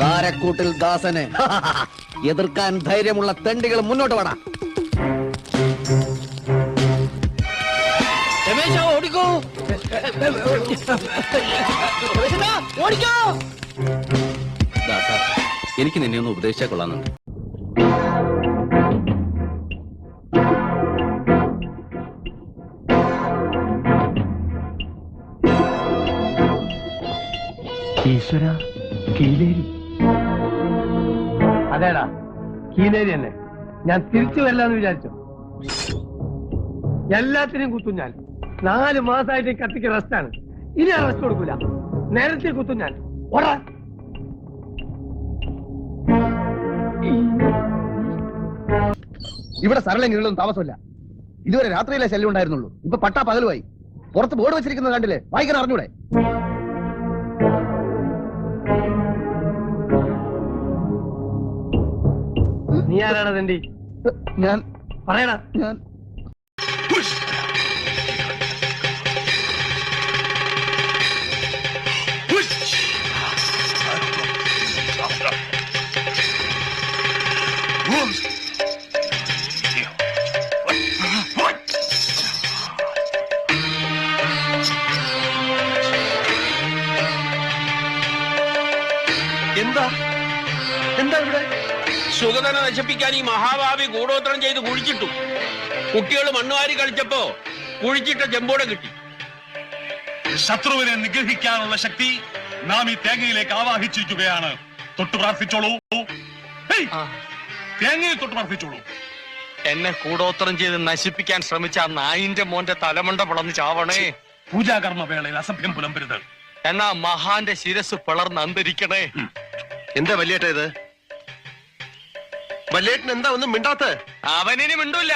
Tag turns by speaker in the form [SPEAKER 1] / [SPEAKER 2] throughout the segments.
[SPEAKER 1] കാരക്കൂട്ടിൽ ദാസനെ എതിർക്കാൻ ധൈര്യമുള്ള തെണ്ടികൾ മുന്നോട്ട് വേണം. ഓടിക്കോ, ദാസ, എനിക്ക് നിന്നെ ഒന്ന് ഉപദേശിച്ചാൽ കൊള്ളാന്നുണ്ട്.
[SPEAKER 2] ഈശ്വര, കീലേരി. അതേടാ, കീലേരി തന്നെ. ഞാൻ തിരിച്ചു വരില്ലെന്ന് വിചാരിച്ചു. എല്ലാത്തിനും കുത്തും ഞാൻ. 4 മാസമായിട്ട് കത്തിക്ക് റെസ്റ്റാണ്. ഇനി റെസ്റ്റ് കൊടുക്കൂല. നേരത്തെ കുത്തും ഞാൻ. ഓടാ.
[SPEAKER 3] ഇവിടെ സരളെങ്കിലൊന്നും താമസമില്ല. ഇതുവരെ രാത്രിയിലെ ശല്യം ഉണ്ടായിരുന്നുള്ളൂ. ഇപ്പൊ പട്ടാ പകലുമായി. പുറത്ത് ബോർഡ് വെച്ചിരിക്കുന്നത് കണ്ടില്ലേ? വായിക്കാൻ അറിഞ്ഞൂടെ?
[SPEAKER 2] നീ ആരാണ് തണ്ടി?
[SPEAKER 3] ഞാൻ
[SPEAKER 2] പറയണ.
[SPEAKER 3] ഞാൻ
[SPEAKER 4] എന്താ എന്താ ഇവിടെ? സുഗതനെ നശിപ്പിക്കാൻ ഈ മഹാഭാവി കൂടോത്രം ചെയ്ത് കുഴിച്ചിട്ടു. കുട്ടികൾ മണ്ണുവാരി കളിച്ചപ്പോ കുഴിച്ചിട്ട ചെമ്പോടെ കിട്ടി.
[SPEAKER 5] ശത്രുവിനെ നിഗ്രഹിക്കാനുള്ള ശക്തി നാം ഈ തേങ്ങയിലേക്ക് ആവാഹിച്ചിരിക്കുകയാണ്. തൊട്ടു പ്രാർത്ഥിച്ചോളൂ. തേങ്ങയിൽ തൊട്ട് പ്രാർത്ഥിച്ചോളൂ.
[SPEAKER 6] എന്നെ കൂടോത്രം ചെയ്ത് നശിപ്പിക്കാൻ ശ്രമിച്ച ആ നായിന്റെ മോന്റെ തലമുണ്ട പിളർന്ന് ചാവണേ.
[SPEAKER 5] പൂജാകർമ്മ വേളയിൽ അസഭ്യം പുലമ്പരുത്.
[SPEAKER 6] എന്നാ മഹാന്റെ ശിരസ് പിളർന്ന് അന്തരിക്കണേ.
[SPEAKER 7] എന്താ വല്യേട്ട ഇത്? വല്യേട്ടൻ എന്താ ഒന്നും മിണ്ടാത്ത?
[SPEAKER 6] അവനിനി മിണ്ടൂല.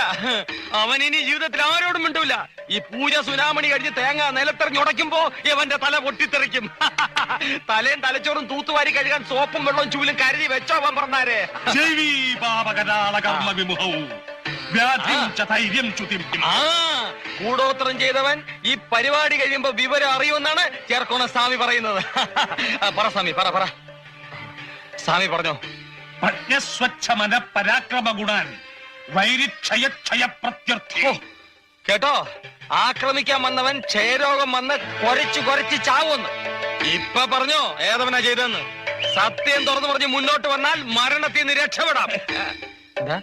[SPEAKER 6] അവനിനി ജീവിതത്തിൽ ആരോടും മിണ്ടൂല. ഈ പൂജ സുനാമണി കഴിഞ്ഞ് തേങ്ങ നിലത്തെറിഞ്ഞ് ഉടയ്ക്കുമ്പോ ഇവന്റെ തല പൊട്ടിത്തെറിക്കും. തലയും തലച്ചോറും തൂത്തുവാരി കഴുകാൻ സോപ്പും വെള്ളവും ചൂലും കരുതി വെച്ചോ അവൻ പറഞ്ഞാരേ. കൂടോത്രം ചെയ്തവൻ ഈ പരിപാടി കഴിയുമ്പോ വിവരം അറിയുമെന്നാണ് ചേർക്കോണ സ്വാമി പറയുന്നത്. പറ സ്വാമി, പറ പറ സ്വാമി പറഞ്ഞോ.
[SPEAKER 5] പ്രജ്ഞസ്വച്ഛമന പരാക്രമ ഗുണാൻ വൈരിക്ഷയക്ഷയ പ്രത്യർത്ഥി.
[SPEAKER 6] കേട്ടോ, ആക്രമിക്കാൻ വന്നവൻ ക്ഷയരോഗം വന്ന് കൊരച്ചു ചാവുമെന്ന്. ഇപ്പൊ പറഞ്ഞോ ഏതവനാ ചെയ്തെന്ന്. സത്യം തുറന്നു പറഞ്ഞ് മുന്നോട്ട് വന്നാൽ മരണത്തിൽ നിന്ന് രക്ഷപ്പെടാം. എന്താ